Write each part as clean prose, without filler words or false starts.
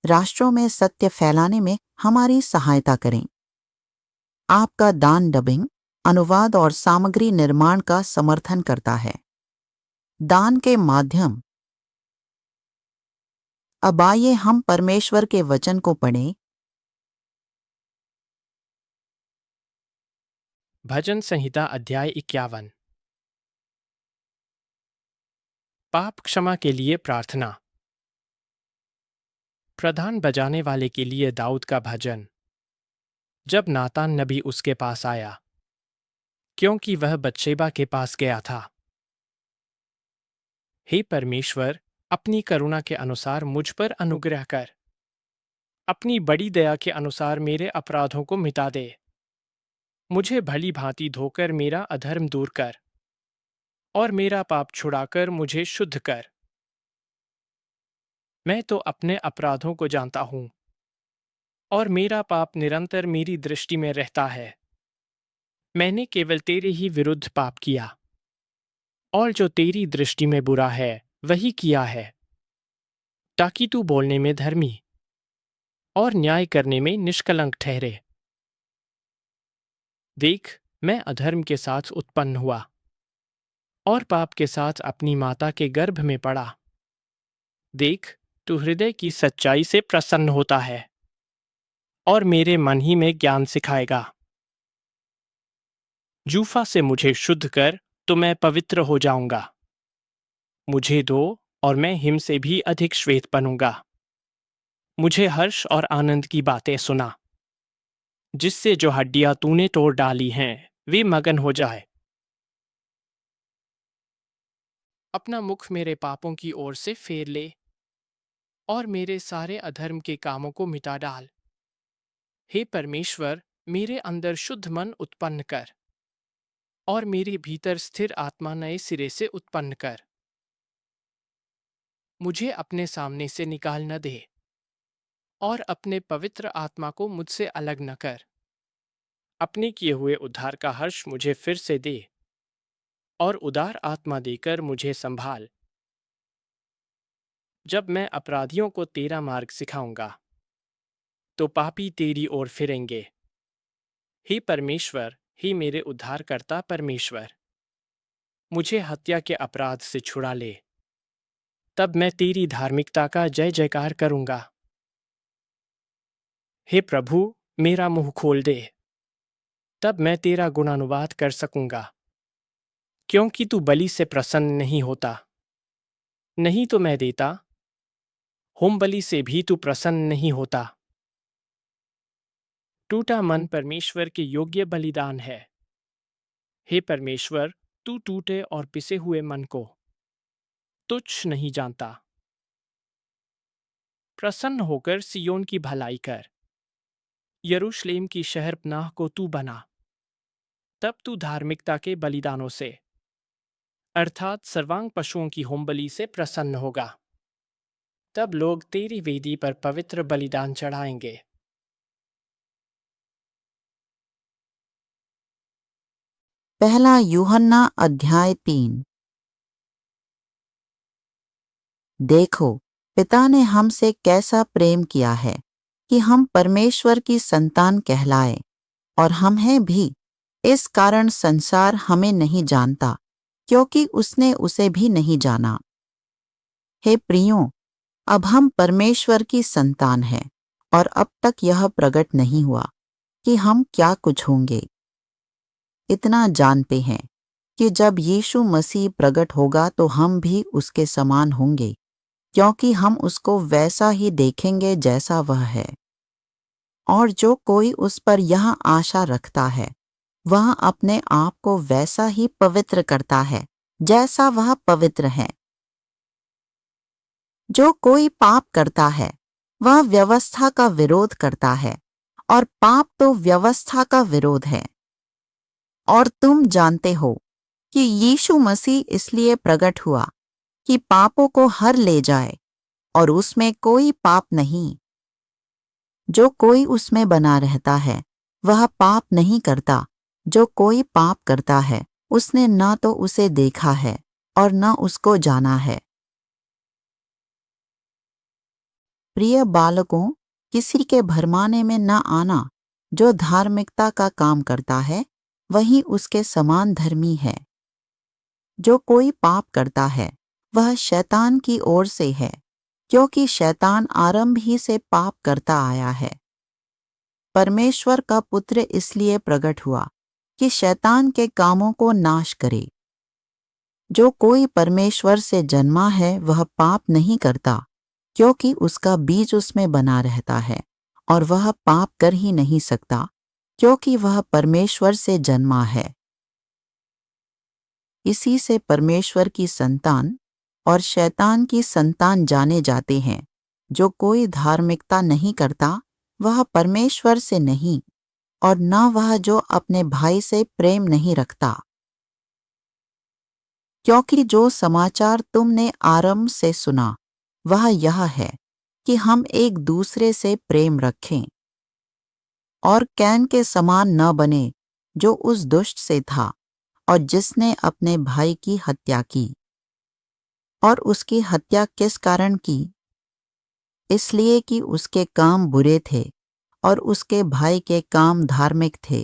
राष्ट्रों में सत्य फैलाने में हमारी सहायता करें। आपका दान डबिंग, अनुवाद और सामग्री निर्माण का समर्थन करता है। दान के माध्यम। अब आइए हम परमेश्वर के वचन को पढ़ें। भजन संहिता अध्याय 51। पाप क्षमा के लिए प्रार्थना। प्रधान बजाने वाले के लिए दाऊद का भजन। जब नातान नबी उसके पास आया, क्योंकि वह बत्शेबा के पास गया था। हे परमेश्वर, अपनी करुणा के अनुसार मुझ पर अनुग्रह कर। अपनी बड़ी दया के अनुसार मेरे अपराधों को मिटा दे। मुझे भली भांति धोकर मेरा अधर्म दूर कर और मेरा पाप छुड़ाकर मुझे शुद्ध कर। मैं तो अपने अपराधों को जानता हूँ और मेरा पाप निरंतर मेरी दृष्टि में रहता है। मैंने केवल तेरे ही विरुद्ध पाप किया और जो तेरी दृष्टि में बुरा है वही किया है, ताकि तू बोलने में धर्मी और न्याय करने में निष्कलंक ठहरे। देख, मैं अधर्म के साथ उत्पन्न हुआ और पाप के साथ अपनी माता के गर्भ में पड़ा। देख, तू हृदय की सच्चाई से प्रसन्न होता है और मेरे मन ही में ज्ञान सिखाएगा। जूफा से मुझे शुद्ध कर तो मैं पवित्र हो जाऊंगा। मुझे दो और मैं हिम से भी अधिक श्वेत बनूंगा। मुझे हर्ष और आनंद की बातें सुना, जिससे जो हड्डियां तूने तोड़ डाली हैं वे मगन हो जाए। अपना मुख मेरे पापों की ओर से फेर ले और मेरे सारे अधर्म के कामों को मिटा डाल। हे परमेश्वर, मेरे अंदर शुद्ध मन उत्पन्न कर और मेरे भीतर स्थिर आत्मा नए सिरे से उत्पन्न कर। मुझे अपने सामने से निकाल न दे और अपने पवित्र आत्मा को मुझसे अलग न कर। अपने किए हुए उद्धार का हर्ष मुझे फिर से दे और उदार आत्मा देकर मुझे संभाल। जब मैं अपराधियों को तेरा मार्ग सिखाऊंगा, तो पापी तेरी ओर फिरेंगे। हे परमेश्वर, हे मेरे उद्धारकर्ता परमेश्वर, मुझे हत्या के अपराध से छुड़ा ले। तब मैं तेरी धार्मिकता का जय जयकार करूंगा। हे प्रभु, मेरा मुंह खोल दे, तब मैं तेरा गुणानुवाद कर सकूंगा। क्योंकि तू बलि से प्रसन्न नहीं होता, नहीं तो मैं देता। होम बलि से भी तू प्रसन्न नहीं होता। टूटा मन परमेश्वर के योग्य बलिदान है। हे परमेश्वर, तू टूटे और पिसे हुए मन को तुच्छ नहीं जानता। प्रसन्न होकर सियोन की भलाई कर, यरूशलेम की शहरपनाह को तू बना। तब तू धार्मिकता के बलिदानों से, अर्थात सर्वांग पशुओं की होमबलि से प्रसन्न होगा। तब लोग तेरी वेदी पर पवित्र बलिदान चढ़ाएंगे। पहला यूहन्ना अध्याय 3। देखो, पिता ने हमसे कैसा प्रेम किया है कि हम परमेश्वर की संतान कहलाए, और हम हैं भी। इस कारण संसार हमें नहीं जानता, क्योंकि उसने उसे भी नहीं जाना। हे प्रियों, अब हम परमेश्वर की संतान हैं, और अब तक यह प्रकट नहीं हुआ कि हम क्या कुछ होंगे। इतना जानते हैं कि जब यीशु मसीह प्रकट होगा तो हम भी उसके समान होंगे, क्योंकि हम उसको वैसा ही देखेंगे जैसा वह है। और जो कोई उस पर यह आशा रखता है, वह अपने आप को वैसा ही पवित्र करता है जैसा वह पवित्र है। जो कोई पाप करता है, वह व्यवस्था का विरोध करता है, और पाप तो व्यवस्था का विरोध है। और तुम जानते हो कि यीशु मसीह इसलिए प्रकट हुआ कि पापों को हर ले जाए, और उसमें कोई पाप नहीं। जो कोई उसमें बना रहता है, वह पाप नहीं करता। जो कोई पाप करता है, उसने न तो उसे देखा है और न उसको जाना है। प्रिय बालकों, किसी के भरमाने में न आना। जो धार्मिकता का काम करता है वही उसके समान धर्मी है। जो कोई पाप करता है वह शैतान की ओर से है, क्योंकि शैतान आरंभ ही से पाप करता आया है। परमेश्वर का पुत्र इसलिए प्रकट हुआ कि शैतान के कामों को नाश करे। जो कोई परमेश्वर से जन्मा है वह पाप नहीं करता, क्योंकि उसका बीज उसमें बना रहता है, और वह पाप कर ही नहीं सकता, क्योंकि वह परमेश्वर से जन्मा है। इसी से परमेश्वर की संतान और शैतान की संतान जाने जाते हैं। जो कोई धार्मिकता नहीं करता वह परमेश्वर से नहीं, और न वह जो अपने भाई से प्रेम नहीं रखता। क्योंकि जो समाचार तुमने आरंभ से सुना वह यह है कि हम एक दूसरे से प्रेम रखें, और कैन के समान न बने जो उस दुष्ट से था और जिसने अपने भाई की हत्या की। और उसकी हत्या किस कारण की? इसलिए कि उसके काम बुरे थे और उसके भाई के काम धार्मिक थे।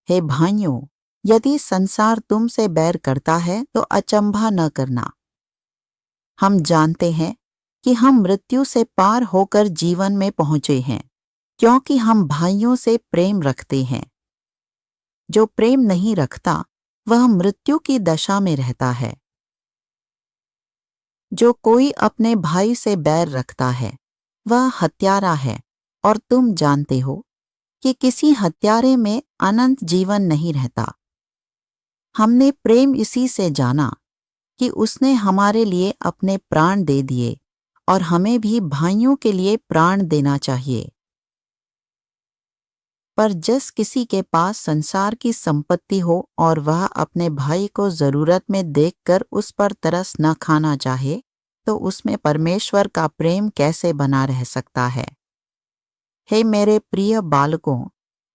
हे भाइयों, यदि संसार तुमसे बैर करता है तो अचंभा न करना। हम जानते हैं कि हम मृत्यु से पार होकर जीवन में पहुंचे हैं, क्योंकि हम भाइयों से प्रेम रखते हैं। जो प्रेम नहीं रखता वह मृत्यु की दशा में रहता है। जो कोई अपने भाई से बैर रखता है वह हत्यारा है, और तुम जानते हो कि किसी हत्यारे में अनंत जीवन नहीं रहता। हमने प्रेम इसी से जाना कि उसने हमारे लिए अपने प्राण दे दिए, और हमें भी भाइयों के लिए प्राण देना चाहिए। पर जिस किसी के पास संसार की संपत्ति हो और वह अपने भाई को जरूरत में देखकर उस पर तरस न खाना चाहे, तो उसमें परमेश्वर का प्रेम कैसे बना रह सकता है? हे मेरे प्रिय बालकों,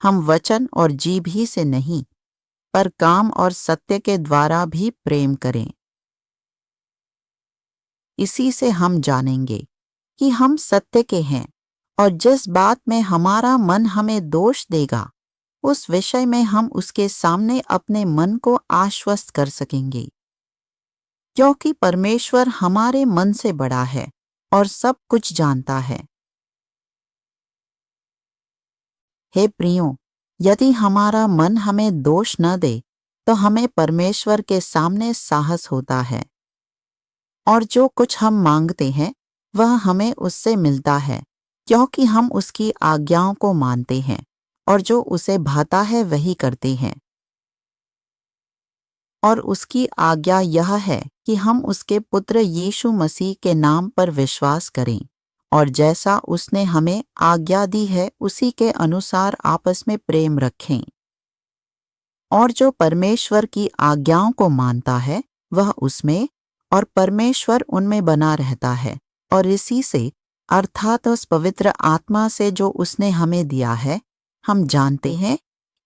हम वचन और जीभ ही से नहीं, पर काम और सत्य के द्वारा भी प्रेम करें। इसी से हम जानेंगे कि हम सत्य के हैं, और जिस बात में हमारा मन हमें दोष देगा उस विषय में हम उसके सामने अपने मन को आश्वस्त कर सकेंगे। क्योंकि परमेश्वर हमारे मन से बड़ा है और सब कुछ जानता है। हे प्रियों, यदि हमारा मन हमें दोष न दे तो हमें परमेश्वर के सामने साहस होता है, और जो कुछ हम मांगते हैं वह हमें उससे मिलता है, क्योंकि हम उसकी आज्ञाओं को मानते हैं, और जो उसे भाता है वही करते हैं। और उसकी आज्ञा यह है कि हम उसके पुत्र यीशु मसीह के नाम पर विश्वास करें, और जैसा उसने हमें आज्ञा दी है उसी के अनुसार आपस में प्रेम रखें। और जो परमेश्वर की आज्ञाओं को मानता है वह उसमें और परमेश्वर उनमें बना रहता है, और इसी से अर्थात उस पवित्र आत्मा से जो उसने हमें दिया है हम जानते हैं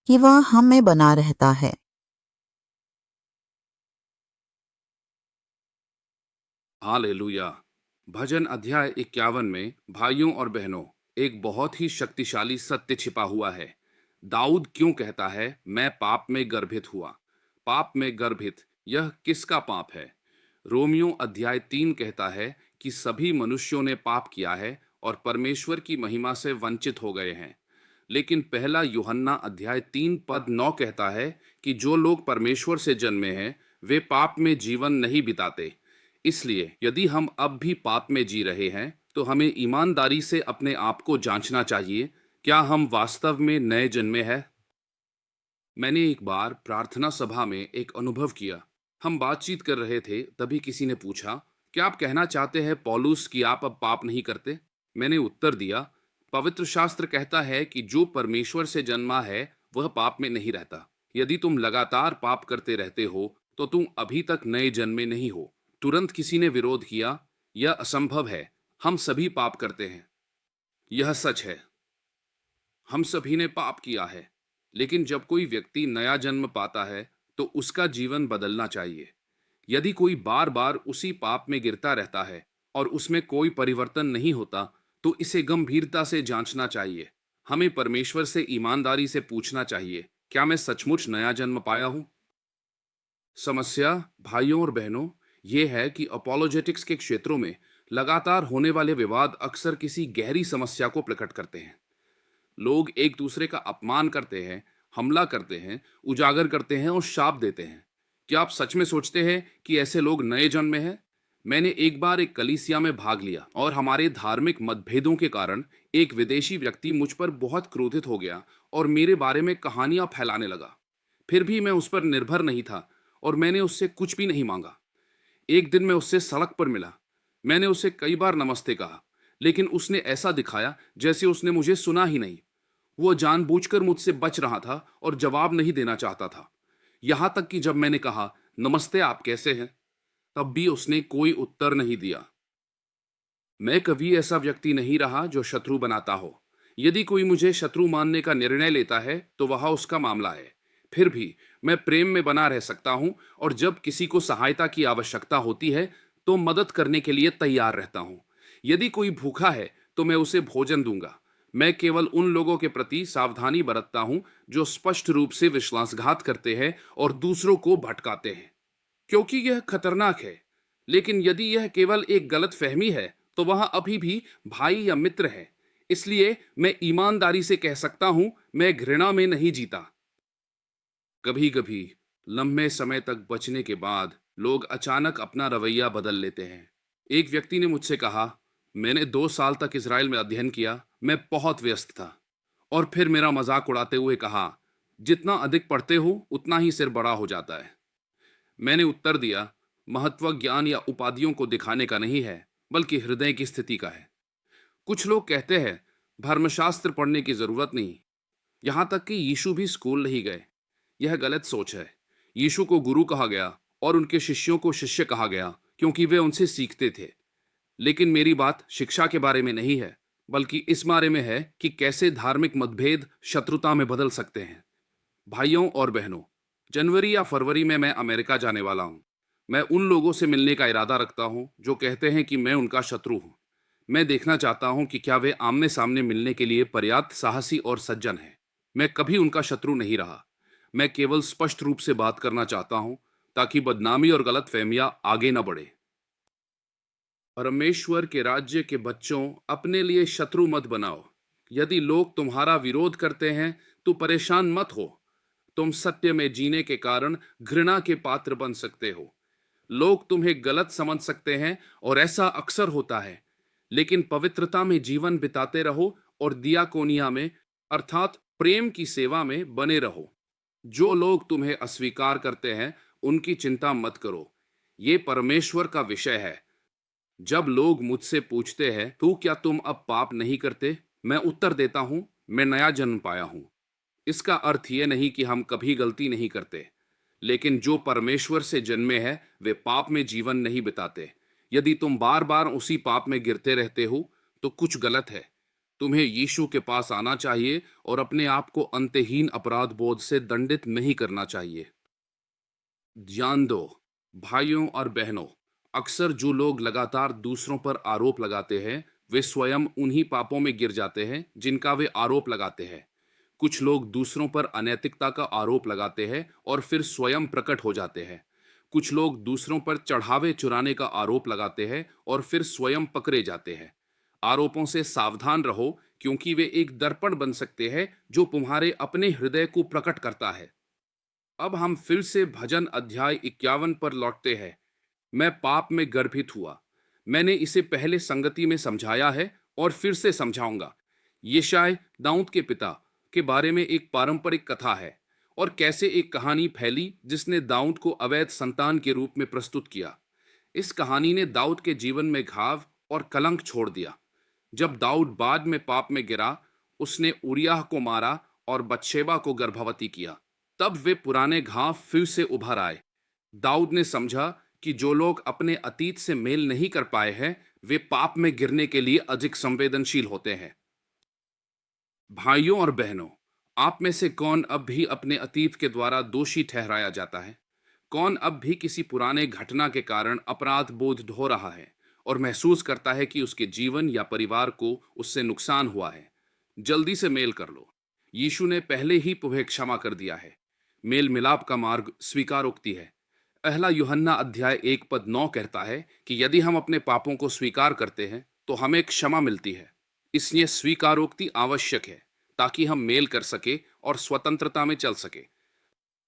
कि वह हम में बना रहता है। हालेलुया। भजन अध्याय 51 में भाइयों और बहनों, एक बहुत ही शक्तिशाली सत्य छिपा हुआ है। दाऊद क्यों कहता है, मैं पाप में गर्भित हुआ? पाप में गर्भित, यह किसका पाप है? रोमियो अध्याय 3 कहता है कि सभी मनुष्यों ने पाप किया है और परमेश्वर की महिमा से वंचित हो गए हैं। लेकिन पहला यूहन्ना अध्याय 3 पद 9 कहता है कि जो लोग परमेश्वर से जन्मे हैं वे पाप में जीवन नहीं बिताते। इसलिए यदि हम अब भी पाप में जी रहे हैं तो हमें ईमानदारी से अपने आप को जांचना चाहिए, क्या हम वास्तव में नए जन्मे हैं? मैंने एक बार प्रार्थना सभा में एक अनुभव किया। हम बातचीत कर रहे थे, तभी किसी ने पूछा, क्या आप कहना चाहते हैं पौलुस कि आप अब पाप नहीं करते? मैंने उत्तर दिया, पवित्र शास्त्र कहता है कि जो परमेश्वर से जन्मा है वह पाप में नहीं रहता। यदि तुम लगातार पाप करते रहते हो तो तुम अभी तक नए जन्मे नहीं हो। तुरंत किसी ने विरोध किया, यह असंभव है, हम सभी पाप करते हैं। यह सच है, हम सभी ने पाप किया है, लेकिन जब कोई व्यक्ति नया जन्म पाता है तो उसका जीवन बदलना चाहिए। यदि कोई बार बार उसी पाप में गिरता रहता है और उसमें कोई परिवर्तन नहीं होता, तो इसे गंभीरता से जांचना चाहिए। हमें परमेश्वर से ईमानदारी से पूछना चाहिए, क्या मैं सचमुच नया जन्म पाया हूं? समस्या, भाइयों और बहनों, ये है कि अपोलोजेटिक्स के क्षेत्रों में लगातार होने वाले विवाद अक्सर किसी गहरी समस्या को प्रकट करते हैं। लोग एक दूसरे का अपमान करते हैं, हमला करते हैं, उजागर करते हैं और शाप देते हैं। क्या आप सच में सोचते हैं कि ऐसे लोग नए जन्म में हैं? मैंने एक बार एक कलीसिया में भाग लिया और हमारे धार्मिक मतभेदों के कारण एक विदेशी व्यक्ति मुझ पर बहुत क्रोधित हो गया और मेरे बारे में कहानियां फैलाने लगा। फिर भी मैं उस पर निर्भर नहीं था और मैंने उससे कुछ भी नहीं मांगा। एक दिन मैं उससे सड़क पर मिला। मैंने उसे कई बार नमस्ते कहा, लेकिन उसने ऐसा दिखाया जैसे उसने मुझे सुना ही नहीं। वो जानबूझकर मुझसे बच रहा था और जवाब नहीं देना चाहता था। यहां तक कि जब मैंने कहा, नमस्ते, आप कैसे हैं, तब भी उसने कोई उत्तर नहीं दिया। मैं कभी ऐसा व्यक्ति नहीं रहा जो शत्रु बनाता हो। यदि कोई मुझे शत्रु मानने का निर्णय लेता है तो वह उसका मामला है। फिर भी मैं प्रेम में बना रह सकता हूं और जब किसी को सहायता की आवश्यकता होती है तो मदद करने के लिए तैयार रहता हूं। यदि कोई भूखा है तो मैं उसे भोजन दूंगा। मैं केवल उन लोगों के प्रति सावधानी बरतता हूं जो स्पष्ट रूप से विश्वासघात करते हैं और दूसरों को भटकाते हैं, क्योंकि यह खतरनाक है। लेकिन यदि यह केवल एक गलत फहमी है तो वह अभी भी भाई या मित्र है। इसलिए मैं ईमानदारी से कह सकता हूं, मैं घृणा में नहीं जीता। कभी कभी लंबे समय तक बचने के बाद लोग अचानक अपना रवैया बदल लेते हैं। एक व्यक्ति ने मुझसे कहा, मैंने 2 साल तक इजराइल में अध्ययन किया, मैं बहुत व्यस्त था। और फिर मेरा मजाक उड़ाते हुए कहा, जितना अधिक पढ़ते हो उतना ही सिर बड़ा हो जाता है। मैंने उत्तर दिया, महत्व ज्ञान या उपाधियों को दिखाने का नहीं है, बल्कि हृदय की स्थिति का है। कुछ लोग कहते हैं धर्मशास्त्र पढ़ने की जरूरत नहीं, यहां तक कि यीशु भी स्कूल नहीं गए। यह गलत सोच है। यीशु को गुरु कहा गया और उनके शिष्यों को शिष्य कहा गया क्योंकि वे उनसे सीखते थे। लेकिन मेरी बात शिक्षा के बारे में नहीं है, बल्कि इस बारे में है कि कैसे धार्मिक मतभेद शत्रुता में बदल सकते हैं। भाइयों और बहनों, जनवरी या फरवरी में मैं अमेरिका जाने वाला हूं। मैं उन लोगों से मिलने का इरादा रखता हूं जो कहते हैं कि मैं उनका शत्रु हूं। मैं देखना चाहता हूं कि क्या वे आमने सामने मिलने के लिए पर्याप्त साहसी और सज्जन हैं। मैं कभी उनका शत्रु नहीं रहा। मैं केवल स्पष्ट रूप से बात करना चाहता हूं ताकि बदनामी और गलत फहमियां आगे न बढ़े। परमेश्वर के राज्य के बच्चों, अपने लिए शत्रु मत बनाओ। यदि लोग तुम्हारा विरोध करते हैं तो परेशान मत हो। तुम सत्य में जीने के कारण घृणा के पात्र बन सकते हो। लोग तुम्हें गलत समझ सकते हैं और ऐसा अक्सर होता है, लेकिन पवित्रता में जीवन बिताते रहो और दियाकोनिया में, अर्थात प्रेम की सेवा में बने रहो। जो लोग तुम्हें अस्वीकार करते हैं उनकी चिंता मत करो, ये परमेश्वर का विषय है। जब लोग मुझसे पूछते हैं, तो क्या तुम अब पाप नहीं करते, मैं उत्तर देता हूं, मैं नया जन्म पाया हूं। इसका अर्थ यह नहीं कि हम कभी गलती नहीं करते, लेकिन जो परमेश्वर से जन्मे हैं वे पाप में जीवन नहीं बिताते। यदि तुम बार बार उसी पाप में गिरते रहते हो तो कुछ गलत है। तुम्हें यीशु के पास आना चाहिए और अपने आप को अंतहीन अपराध बोध से दंडित नहीं करना चाहिए। ध्यान दो, भाइयों और बहनों, अक्सर जो लोग लगातार दूसरों पर आरोप लगाते हैं वे स्वयं उन्हीं पापों में गिर जाते हैं जिनका वे आरोप लगाते हैं। कुछ लोग दूसरों पर अनैतिकता का आरोप लगाते हैं और फिर स्वयं प्रकट हो जाते हैं। कुछ लोग दूसरों पर चढ़ावे चुराने का आरोप लगाते हैं और फिर स्वयं पकड़े जाते हैं। आरोपों से सावधान रहो, क्योंकि वे एक दर्पण बन सकते हैं जो तुम्हारे अपने हृदय को प्रकट करता है। अब हम फिर से भजन अध्याय 51 पर लौटते हैं। मैं पाप में गर्भित हुआ। मैंने इसे पहले संगति में समझाया है और फिर से समझाऊंगा। यशाय, दाऊद के पिता के बारे में एक पारंपरिक कथा है और कैसे एक कहानी फैली जिसने दाऊद को अवैध संतान के रूप में प्रस्तुत किया। इस कहानी ने दाऊद के जीवन में घाव और कलंक छोड़ दिया। जब दाऊद बाद में पाप में गिरा, उसने उरिय्याह को मारा और बत्शेबा को गर्भवती किया। तब वे पुराने घाव फिर से उभर आए। दाऊद ने समझा कि जो लोग अपने अतीत से मेल नहीं कर पाए हैं वे पाप में गिरने के लिए अधिक संवेदनशील होते हैं। भाइयों और बहनों, आप में से कौन अब भी अपने अतीत के द्वारा दोषी ठहराया जाता है? कौन अब भी किसी पुराने घटना के कारण अपराध बोध ढो रहा है और महसूस करता है कि उसके जीवन या परिवार को उससे नुकसान हुआ है, जल्दी से मेल कर लो। यीशु ने पहले ही तुम्हें क्षमा कर दिया है। मेल मिलाप का मार्ग स्वीकारोक्ति है। पहला यूहन्ना अध्याय 1 पद 9 कहता है कि यदि हम अपने पापों को स्वीकार करते हैं तो हमें क्षमा मिलती है। इसलिए स्वीकारोक्ति आवश्यक है ताकि हम मेल कर सके और स्वतंत्रता में चल सके।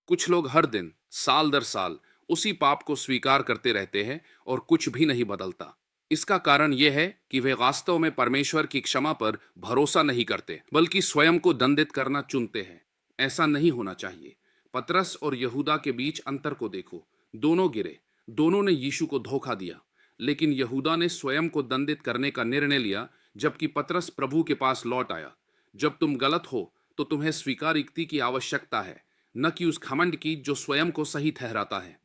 कुछ लोग हर दिन साल दर साल उसी पाप को स्वीकार करते रहते हैं और कुछ भी नहीं बदलता। इसका कारण यह है कि वे वास्तव में परमेश्वर की क्षमा पर भरोसा नहीं करते, बल्कि स्वयं को दंडित करना चुनते हैं। ऐसा नहीं होना चाहिए। पतरस और यहूदा के बीच अंतर को देखो। दोनों गिरे, दोनों ने यीशु को धोखा दिया, लेकिन यहूदा ने स्वयं को दंडित करने का निर्णय लिया, जबकि पतरस प्रभु के पास लौट आया। जब तुम गलत हो तो तुम्हें स्वीकारोक्ति की आवश्यकता है, न कि उस घमंड की जो स्वयं को सही ठहराता है।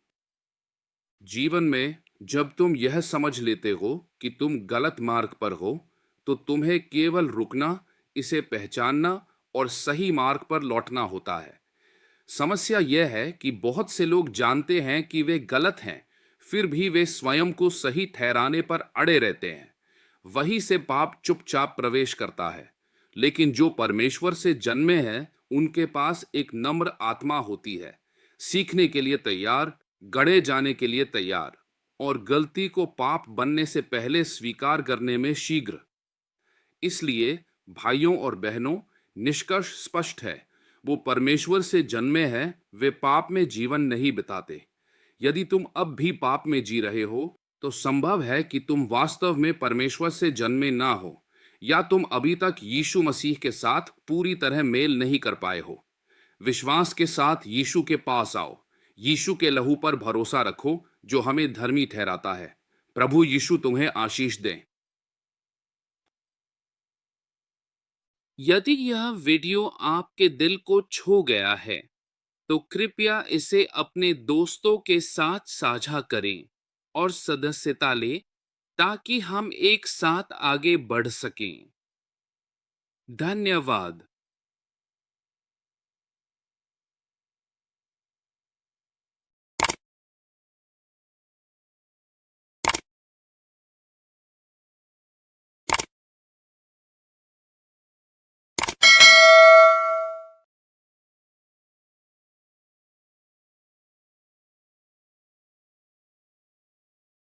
जीवन में जब तुम यह समझ लेते हो कि तुम गलत मार्ग पर हो, तो तुम्हें केवल रुकना, इसे पहचानना और सही मार्ग पर लौटना होता है। समस्या यह है कि बहुत से लोग जानते हैं कि वे गलत हैं, फिर भी वे स्वयं को सही ठहराने पर अड़े रहते हैं। वहीं से पाप चुपचाप प्रवेश करता है। लेकिन जो परमेश्वर से जन्मे हैं, उनके पास एक नम्र आत्मा होती है, सीखने के लिए तैयार, गढ़े जाने के लिए तैयार, और गलती को पाप बनने से पहले स्वीकार करने में शीघ्र। इसलिए भाइयों और बहनों, निष्कर्ष स्पष्ट है। वो परमेश्वर से जन्मे हैं, वे पाप में जीवन नहीं बिताते। यदि तुम अब भी पाप में जी रहे हो, तो संभव है कि तुम वास्तव में परमेश्वर से जन्मे ना हो, या तुम अभी तक यीशु मसीह के साथ पूरी तरह मेल नहीं कर पाए हो। विश्वास के साथ यीशु के पास आओ। यीशु के लहू पर भरोसा रखो, जो हमें धर्मी ठहराता है। प्रभु यीशु तुम्हें आशीष दें। यदि यह वीडियो आपके दिल को छू गया है, तो कृपया इसे अपने दोस्तों के साथ साझा करें और सदस्यता लें, ताकि हम एक साथ आगे बढ़ सकें। धन्यवाद।